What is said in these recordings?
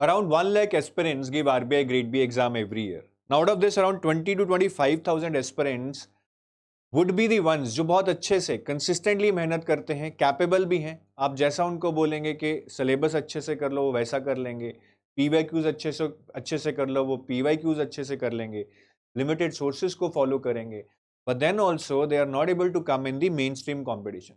Around 1 lakh aspirants give RBI Grade B exam every year. Now, out of this, around 20 to 25,000 aspirants would be the ones जो बहुत अच्छे से consistently मेहनत करते हैं, capable भी हैं. आप जैसा उनको बोलेंगे कि सिलेबस अच्छे से कर लो, वो वैसा कर लेंगे. पीवाईक्यूज अच्छे से कर लो, वो पीवाईक्यूज अच्छे से कर लेंगे. लिमिटेड सोर्सेज को फॉलो करेंगे. But then also they are not able to come in the mainstream competition.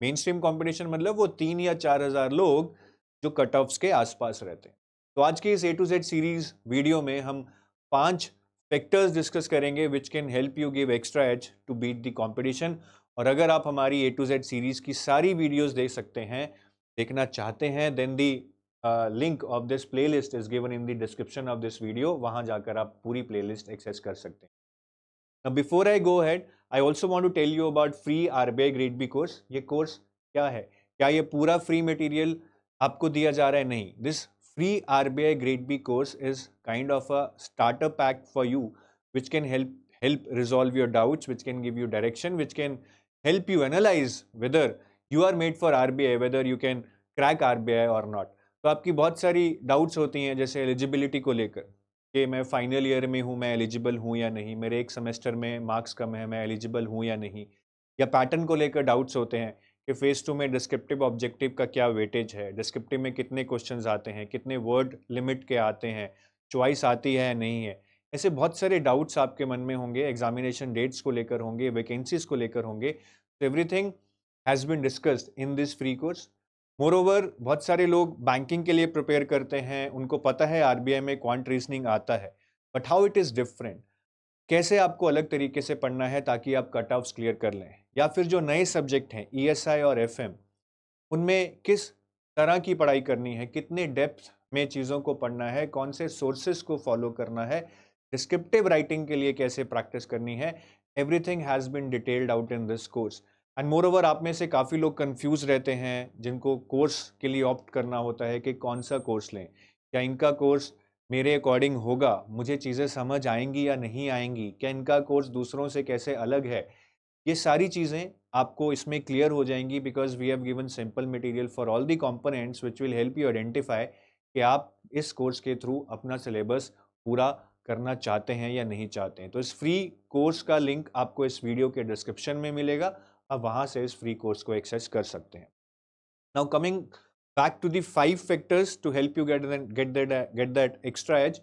Mainstream competition मतलब वो 3 या 4 हजार लोग जो कट ऑफ्स के आसपास रहते हैं. तो आज की इस A to Z series video में हम 5 फैक्टर्स डिस्कस करेंगे which can help you give extra edge to beat the competition. और अगर आप हमारी ए टू जेड सीरीज की सारी वीडियोस देख सकते हैं, देखना चाहते हैं, then the link of this playlist is given in the description of this video. वहां जाकर आप पूरी प्लेलिस्ट एक्सेस कर सकते हैं. Now, before I go ahead, I also want to tell you about free RBI Grade B course. ये course क्या है? क्या ये पूरा फ्री मटेरियल आपको दिया जा रहा है? नहीं. This free RBI Grade B course is kind of a starter pack for you, which can help resolve your doubts, which can give you direction, which can help you analyze whether you are made for RBI, whether you can crack RBI or not. तो आपकी बहुत सारी doubts होती हैं, जैसे eligibility को लेकर कि मैं फाइनल ईयर में हूँ, मैं एलिजिबल हूँ या नहीं, मेरे एक सेमेस्टर में मार्क्स कम है, मैं एलिजिबल हूँ या नहीं. या पैटर्न को लेकर डाउट्स होते हैं कि फेज 2 में डिस्क्रिप्टिव ऑब्जेक्टिव का क्या वेटेज है, डिस्क्रिप्टिव में कितने क्वेश्चंस आते हैं, कितने वर्ड लिमिट के आते हैं, चॉइस आती है या नहीं है. ऐसे बहुत सारे डाउट्स आपके मन में होंगे, एग्जामिनेशन डेट्स को लेकर होंगे, वैकेंसीज को लेकर होंगे. तो everything has been discussed in this free course. Moreover बहुत सारे लोग बैंकिंग के लिए प्रिपेयर करते हैं, उनको पता है आरबीआई में क्वांट रीजनिंग आता है, but how it is different. कैसे आपको अलग तरीके से पढ़ना है ताकि आप कट ऑफ्स क्लियर कर लें. या फिर जो नए सब्जेक्ट हैं ईएसआई और एफएम, उनमें किस तरह की पढ़ाई करनी है, कितने डेप्थ में चीज़ों को पढ़ना है, कौन से सोर्सेज को फॉलो करना है, डिस्क्रिप्टिव राइटिंग के लिए कैसे प्रैक्टिस करनी है. Everything has been detailed out in this course. And moreover आप में से काफ़ी लोग कंफ्यूज रहते हैं, जिनको कोर्स के लिए ऑप्ट करना होता है कि कौन सा कोर्स लें. क्या इनका कोर्स मेरे अकॉर्डिंग होगा, मुझे चीज़ें समझ आएंगी या नहीं आएंगी, क्या इनका कोर्स दूसरों से कैसे अलग है. ये सारी चीज़ें आपको इसमें क्लियर हो जाएंगी because we have given simple material for all the components which will help you identify कि आप इस कोर्स के थ्रू अपना सिलेबस पूरा करना चाहते हैं या नहीं चाहते हैं. तो इस फ्री कोर्स का लिंक आपको इस वीडियो के डिस्क्रिप्शन में मिलेगा. आप वहाँ से इस फ्री कोर्स को एक्सेस कर सकते हैं. Now coming back to the 5 factors to help you get that extra edge.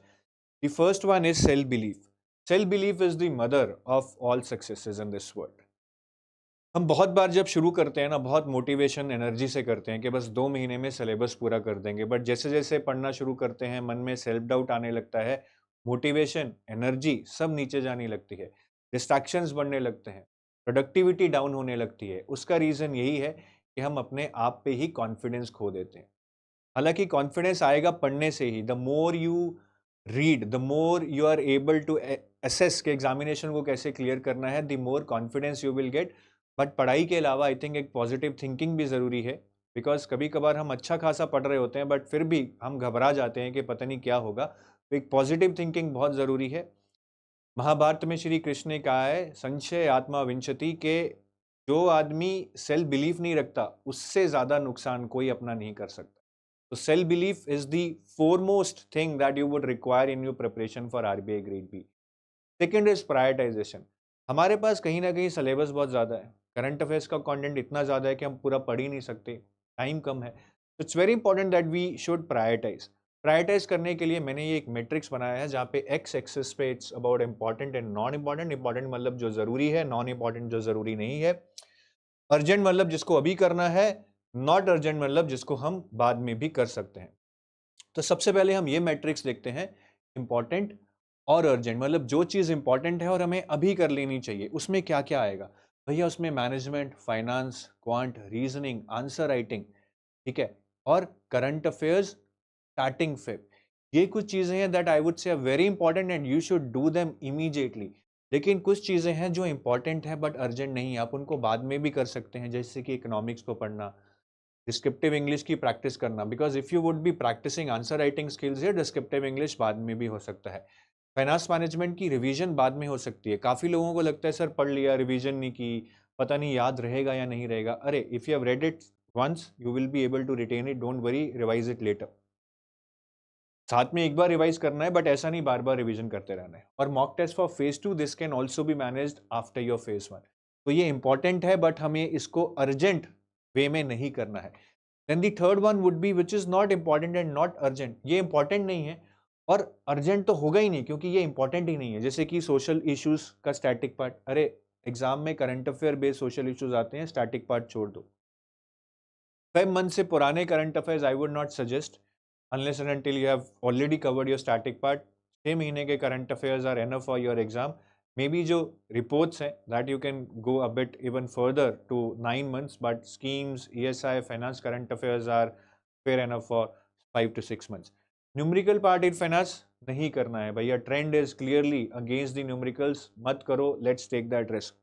The first one is self belief. Self belief is the mother of all successes in this world. हम बहुत बार जब शुरू करते हैं ना, बहुत मोटिवेशन एनर्जी से करते हैं कि बस 2 महीने में सिलेबस पूरा कर देंगे. बट जैसे जैसे पढ़ना शुरू करते हैं, मन में सेल्फ डाउट आने लगता है, मोटिवेशन एनर्जी सब नीचे जाने लगती है, डिस्ट्रैक्शंस बढ़ने लगते हैं, प्रोडक्टिविटी डाउन होने लगती है. उसका रीज़न यही है कि हम अपने आप पे ही कॉन्फिडेंस खो देते हैं. हालांकि कॉन्फिडेंस आएगा पढ़ने से ही. The more you read, the more you are able to assess के एग्जामिनेशन को कैसे क्लियर करना है, the more confidence you will get. But पढ़ाई के अलावा आई थिंक एक पॉजिटिव थिंकिंग भी ज़रूरी है. बिकॉज कभी कभार हम अच्छा खासा पढ़ रहे होते हैं बट फिर भी हम घबरा जाते हैं कि पता नहीं क्या होगा. तो एक पॉजिटिव थिंकिंग बहुत ज़रूरी है. महाभारत में श्री कृष्ण ने कहा है संशय आत्मा विंशति के जो आदमी सेल्फ बिलीफ नहीं रखता उससे ज़्यादा नुकसान कोई अपना नहीं कर सकता. तो self belief is the foremost thing that you would require in your preparation for RBI grade B. Second is prioritization. हमारे पास कहीं ना कहीं सिलेबस बहुत ज़्यादा है, करंट अफेयर्स का कंटेंट इतना ज़्यादा है कि हम पूरा पढ़ ही नहीं सकते, टाइम कम है. तो it's very important that we should prioritize. Prioritize करने के लिए मैंने ये एक मैट्रिक्स बनाया है जहाँ पे एक्स एक्सिस पे it's about important and non important. Important मतलब जो ज़रूरी है, नॉन इंपॉर्टेंट जो ज़रूरी नहीं है, अर्जेंट मतलब जिसको अभी करना है, नॉट अर्जेंट मतलब जिसको हम बाद में भी कर सकते हैं. तो सबसे पहले हम ये मैट्रिक्स देखते हैं, इंपॉर्टेंट और अर्जेंट मतलब जो चीज़ इंपॉर्टेंट है और हमें अभी कर लेनी चाहिए, उसमें क्या क्या आएगा. भैया उसमें management, finance, quant, reasoning, answer writing, ठीक है, और करंट अफेयर्स स्टार्टिंग फिर. ये कुछ चीज़ें हैं that I would say very important and you should do them immediately. लेकिन कुछ चीज़ें हैं जो इंपॉर्टेंट है बट अर्जेंट नहीं है, आप उनको बाद में भी कर सकते हैं, जैसे कि इकोनॉमिक्स को पढ़ना, डिस्क्रिप्टिव इंग्लिश की प्रैक्टिस करना. Because if you would be practicing answer writing skills है, डिस्क्रिप्टिव इंग्लिश बाद में भी हो सकता है. फाइनेंस मैनेजमेंट की रिवीजन बाद में हो सकती है. काफ़ी लोगों को लगता है सर पढ़ लिया, रिवीजन नहीं की, पता नहीं याद रहेगा या नहीं रहेगा. अरे if you have read it once you will be able to retain it, don't worry, revise it later. साथ में एक बार रिवाइज करना है, बट ऐसा नहीं बार बार रिवीजन करते रहना है। और mock test for phase 2 this can also be managed after your phase 1। तो ये इंपॉर्टेंट है, बट हमें इसको अर्जेंट वे में नहीं करना है। Then the third one would be which is not important and not urgent. ये इंपॉर्टेंट नहीं है और अर्जेंट तो होगा ही नहीं, क्योंकि ये इंपॉर्टेंट ही नहीं है। जैसे कि सोशल इश्यूज का स्टैटिक पार्ट, अरे एग्जाम में current affair based social issues आते हैं, स्टैटिक पार्ट छोड़ दो। 5 months से पुराने current affairs I would not suggest unless and until you have already covered your static part। 6 महीने के current affairs are enough for your exam। May be जो reports हैं that you can go a bit even further to 9 months, but schemes, ESI, finance current affairs are fair enough for 5 to 6 months। Numerical part in finance नहीं करना है भैया, trend is clearly against the numericals, मत करो, let's take that risk.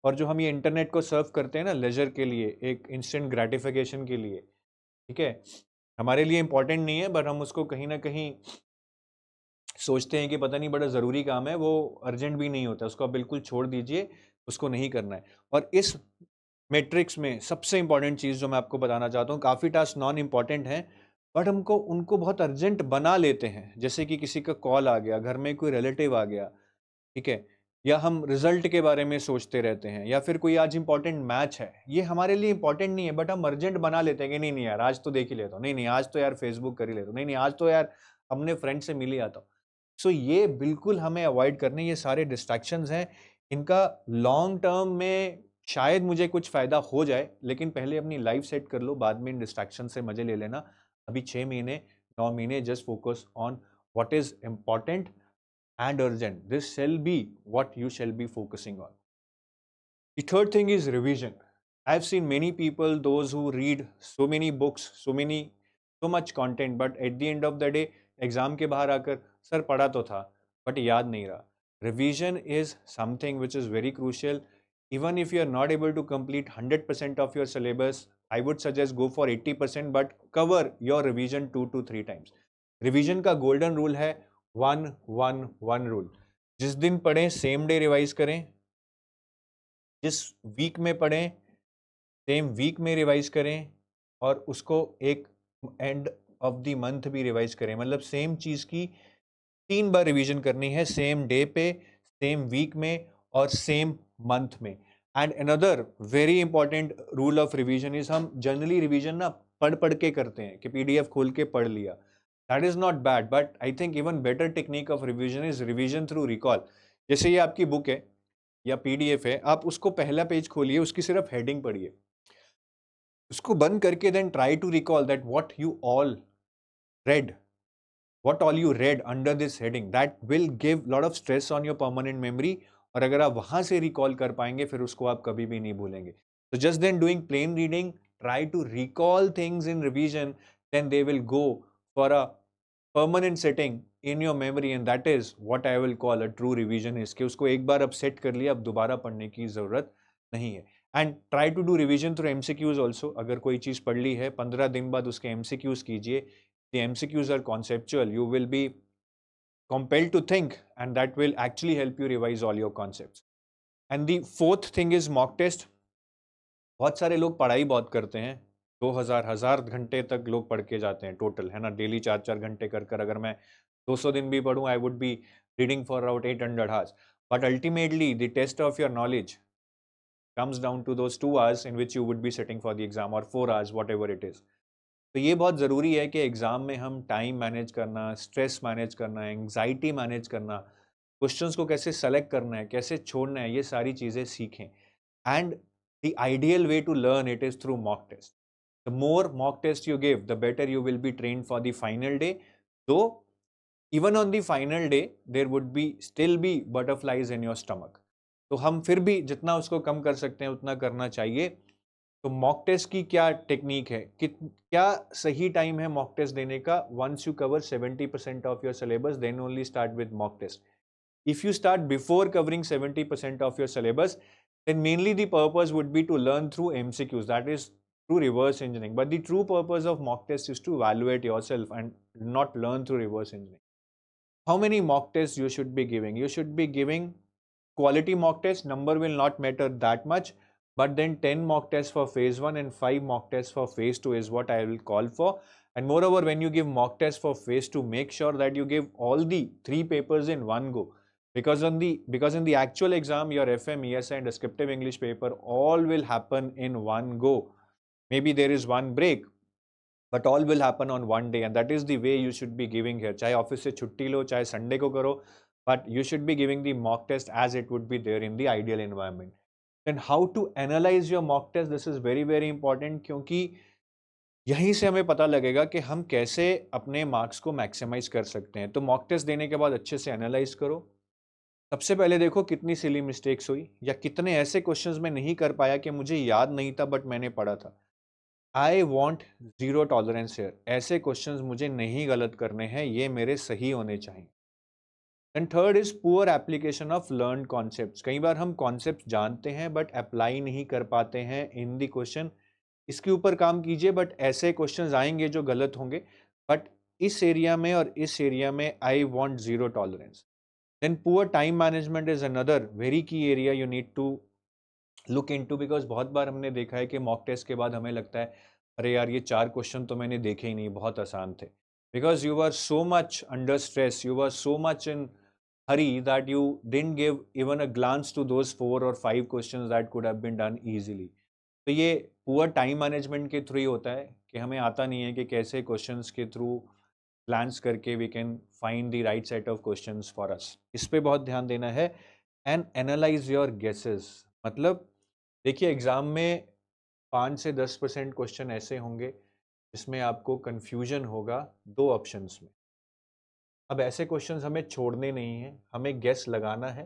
और जो हम ये इंटरनेट को सर्व करते हैं ना लेजर के लिए, एक इंस्टेंट ग्रेटिफिकेशन के लिए, ठीक है, हमारे लिए इंपॉर्टेंट नहीं है, बट हम उसको कहीं ना कहीं सोचते हैं कि पता नहीं बड़ा ज़रूरी काम है, वो अर्जेंट भी नहीं होता, उसको आप बिल्कुल छोड़ दीजिए, उसको नहीं करना है। और इस मैट्रिक्स में सबसे इंपॉर्टेंट चीज़ जो मैं आपको बताना चाहता हूँ, काफ़ी टास्क नॉन इम्पॉर्टेंट हैं बट हमको उनको बहुत अर्जेंट बना लेते हैं। जैसे कि किसी का कॉल आ गया, घर में कोई रिलेटिव आ गया, ठीक है, या हम रिजल्ट के बारे में सोचते रहते हैं, या फिर कोई आज इंपॉर्टेंट मैच है, ये हमारे लिए इंपॉर्टेंट नहीं है बट हम अर्जेंट बना लेते हैं कि नहीं नहीं यार आज तो देख ही लेता हूँ, नहीं नहीं आज तो यार फेसबुक कर ही लेता हूँ, नहीं नहीं आज तो यार अपने फ्रेंड से मिल ही आता हूँ। सो ये बिल्कुल हमें अवॉइड करने, ये सारे डिस्ट्रैक्शंस हैं, इनका लॉन्ग टर्म में शायद मुझे कुछ फायदा हो जाए, लेकिन पहले अपनी लाइफ सेट कर लो, बाद में इन डिस्ट्रैक्शन से मजे ले लेना। अभी 6 महीने 9 महीने just focus on what is important and urgent. This shall be what you shall be focusing on. The third thing is revision. I've seen many people, those who read so many books, so much content, but at the end of the day, exam के बाहर आकर sir पढ़ा तो था but याद नहीं रहा। Revision is something which is very crucial. Even if you are not able to complete 100% of your syllabus, I would suggest go for 80%, but cover your revision 2 to 3 times. Revision का golden rule है 1-1-1 rule. जिस दिन पढ़ें same day revise करें, जिस week में पढ़ें same week में रिवाइज करें, और उसको एक एंड ऑफ द मंथ भी रिवाइज करें। मतलब सेम चीज़ की 3 बार रिवीजन करनी है, सेम डे पे, सेम वीक में और सेम मंथ में। And another very important rule of revision is, हम जनरली रिवीजन ना पढ़ पढ़ के करते हैं कि PDF खोल के पढ़ लिया, that is not bad, but I think even better technique of revision is revision through recall. जैसे ये आपकी बुक है या PDF है, आप उसको पहला पेज खोलिए, उसकी सिर्फ हेडिंग पढ़िए, उसको बंद करके then try to recall that what you all read, what all you read under this heading, that will give lot of stress on your permanent memory। और अगर आप वहां से रिकॉल कर पाएंगे फिर उसको आप कभी भी नहीं भूलेंगे। तो just then doing plain reading, try to recall things in revision, then they will go for a permanent setting in your memory, and that is what I will call a true revision. इसके उसको एक बार अब set कर लिया, अब दोबारा पढ़ने की जरूरत नहीं है। And try to do revision through MCQs also. अगर कोई चीज़ पढ़ ली है 15 दिन बाद उसके MCQs कीजिए। The MCQs are conceptual, you will be compelled to think, and that will actually help you revise all your concepts। And the fourth thing is mock test। बहुत सारे लोग पढ़ाई बहुत करते हैं, 2000 घंटे तक लोग पढ़ के जाते हैं टोटल, है ना, डेली 4-4 घंटे कर कर अगर मैं 200 दिन भी पढ़ूं, I would be reading for around 800 hours, but ultimately the test of your knowledge comes down to those 2 hours in which you would be sitting for the exam, or 4 hours, whatever it is। तो ये बहुत ज़रूरी है कि exam में हम time manage करना, stress manage करना, एंग्जाइटी मैनेज करना, क्वेश्चंस को कैसे सेलेक्ट करना है, कैसे छोड़ना है, ये सारी चीज़ें सीखें। And the ideal way to learn it is through mock test. The more mock test you give, the better you will be trained for the final day, though even on the final day there would be still be butterflies in your stomach। तो हम फिर भी जितना उसको कम कर सकते हैं उतना करना चाहिए। तो मॉक टेस्ट की क्या टेक्निक है, क्या सही टाइम है मॉक टेस्ट देने का? Once you cover 70% of your syllabus, then only start with mock test. If you start before covering 70% of your syllabus, then mainly the purpose would be to learn through MCQs, that is through reverse engineering, but the true purpose of mock test is to evaluate yourself and not learn through reverse engineering। How many mock tests you should be giving? You should be giving quality mock test, number will not matter that much, but then 10 mock tests for phase 1 and 5 mock tests for phase 2 is what I will call for. And moreover, when you give mock tests for phase 2, make sure that you give all the 3 papers in one go, because in the actual exam, your FM, ESI and descriptive English paper all will happen in one go. Maybe there is one break, but all will happen on one day, and that is the way you should be giving here. चाहे office से छुट्टी लो, चाहे Sunday को करो, but you should be giving the mock test as it would be there in the ideal environment. Then how to analyze your mock test, this is very very important, क्योंकि यहीं से हमें पता लगेगा कि हम कैसे अपने मार्क्स को मैक्सिमाइज कर सकते हैं. तो मॉक टेस्ट देने के बाद अच्छे से एनालाइज करो. सबसे पहले देखो कितनी सिली मिस्टेक्स हुई, या कितने ऐसे क्वेश्चंस मैं नहीं कर पाया कि मुझे याद नहीं था बट मैंने पढ़ा था. I want zero tolerance here. ऐसे क्वेश्चंस मुझे नहीं गलत करने हैं, ये मेरे सही होने चाहिए. And third is poor application of learn concepts. कई बार हम कॉन्सेप्ट जानते हैं बट अप्लाई नहीं कर पाते हैं इन दी क्वेश्चन. इसके ऊपर काम कीजिए, बट ऐसे क्वेश्चंस आएंगे जो गलत होंगे. बट इस एरिया में और इस एरिया में I want zero tolerance. Then poor time management is another very key area you need to look into, because बहुत बार हमने देखा है कि मॉक टेस्ट के बाद हमें लगता है अरे यार ये 4 क्वेश्चन तो मैंने देखे ही नहीं, बहुत आसान थे. Because you are so much under stress, you are so much in hurry that you didn't give even a glance to those 4 or 5 questions that could have been done easily. तो ये poor time management के through ही होता है कि हमें आता नहीं है कि कैसे क्वेश्चंस के थ्रू प्लान्स करके we can find the right set of questions for us. इस पे बहुत ध्यान देना है. And analyse your guesses. मतलब देखिए एग्जाम में 5 से 10% क्वेश्चन ऐसे होंगे जिसमें आपको कंफ्यूजन होगा 2 ऑप्शंस में. अब ऐसे क्वेश्चंस हमें छोड़ने नहीं हैं, हमें गेस लगाना है.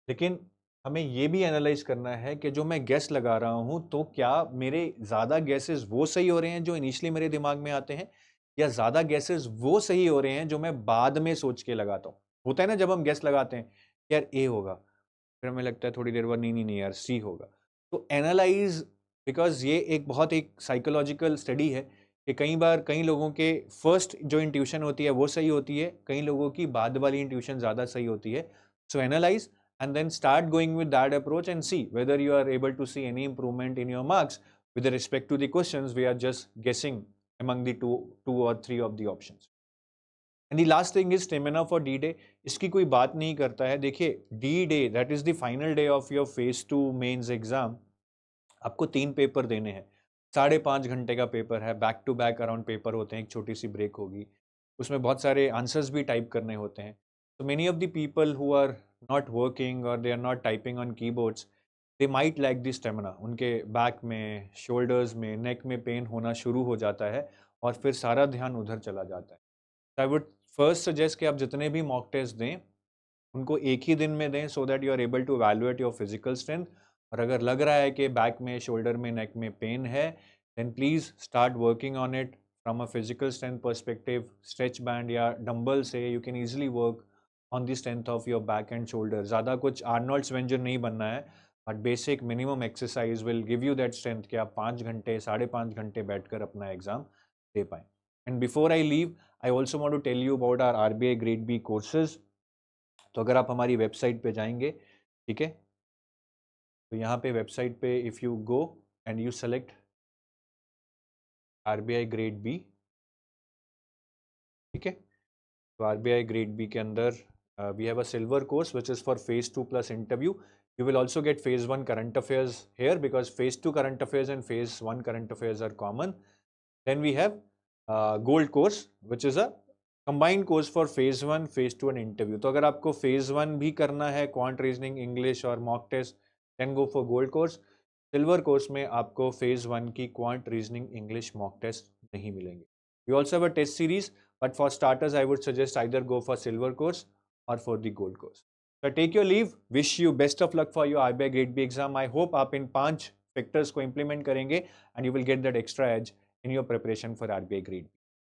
लेकिन हमें ये भी एनालाइज करना है कि जो मैं गेस लगा रहा हूँ तो क्या मेरे ज़्यादा गेसेस वो सही हो रहे हैं जो इनिशियली मेरे दिमाग में आते हैं, या ज़्यादा गेसेस वो सही हो रहे हैं जो मैं बाद में सोच के लगाता हूँ. होता है ना जब हम गेस लगाते हैं यार ए होगा, फिर हमें लगता है थोड़ी देर बाद नहीं नहीं नहीं यार सी होगा. तो एनालाइज, बिकॉज ये एक साइकोलॉजिकल स्टडी है कि कई बार कई लोगों के फर्स्ट जो इंट्यूशन होती है वो सही होती है, कई लोगों की बाद वाली इंट्यूशन ज़्यादा सही होती है. सो analyse and then start going with that approach and see whether you are able to see any improvement in your marks with respect to the questions we are just guessing among the two or three of the options. And the last thing is stamina for D-Day. इसकी कोई बात नहीं करता है. देखिए D-Day, that is the final day of your phase 2 mains exam. आपको 3 paper देने हैं, 5.5 घंटे का पेपर है, back to back around paper होते हैं, एक छोटी सी ब्रेक होगी, उसमें बहुत सारे आंसर्स भी टाइप करने होते हैं. So many of the people who are not working or they are not typing on keyboards, they might lack the stamina. उनके बैक में, शोल्डर्स में, नेक में पेन होना शुरू हो जाता है और फिर सारा ध्यान उधर चला जाता है. I would first suggest कि आप जितने भी मॉक टेस्ट दें उनको एक ही दिन में दें, so that you are able to evaluate your physical strength. और अगर लग रहा है कि बैक में, शोल्डर में, नेक में पेन है, then please start working on it from a physical strength perspective. Stretch band या डंबल से you can easily work on the strength of your back and shoulder. ज़्यादा कुछ आर्नोल्ड स्वेंजर नहीं बनना है, but basic minimum exercise will give you that strength कि आप 5 घंटे 5.5 घंटे बैठकर अपना एग्जाम दे पाएँ. And before I leave, I also want to tell you about our RBI grade B courses. तो अगर आप हमारी वेबसाइट पे जाएंगे, ठीक है, तो यहाँ पे वेबसाइट पे if you go and you select RBI grade B, ठीक है, तो RBI ग्रेड बी के अंदर we have a silver course which is for phase 2 plus interview. You will also get phase 1 current affairs here because phase 2 current affairs and phase 1 current affairs are common. Then we have gold course which is a combined course for phase 1, phase 2 and interview. तो अगर आपको phase 1 भी करना है, quant reasoning, English और mock test, then go for gold course. Silver course में आपको phase 1 की quant reasoning, English mock test नहीं मिलेंगे. We also have a test series, but for starters I would suggest either go for silver course or for the gold course. So take your leave. Wish you best of luck for your RBI Grade B exam. I hope आप इन 5 factors को implement करेंगे and you will get that extra edge in your preparation for RBI Grade B.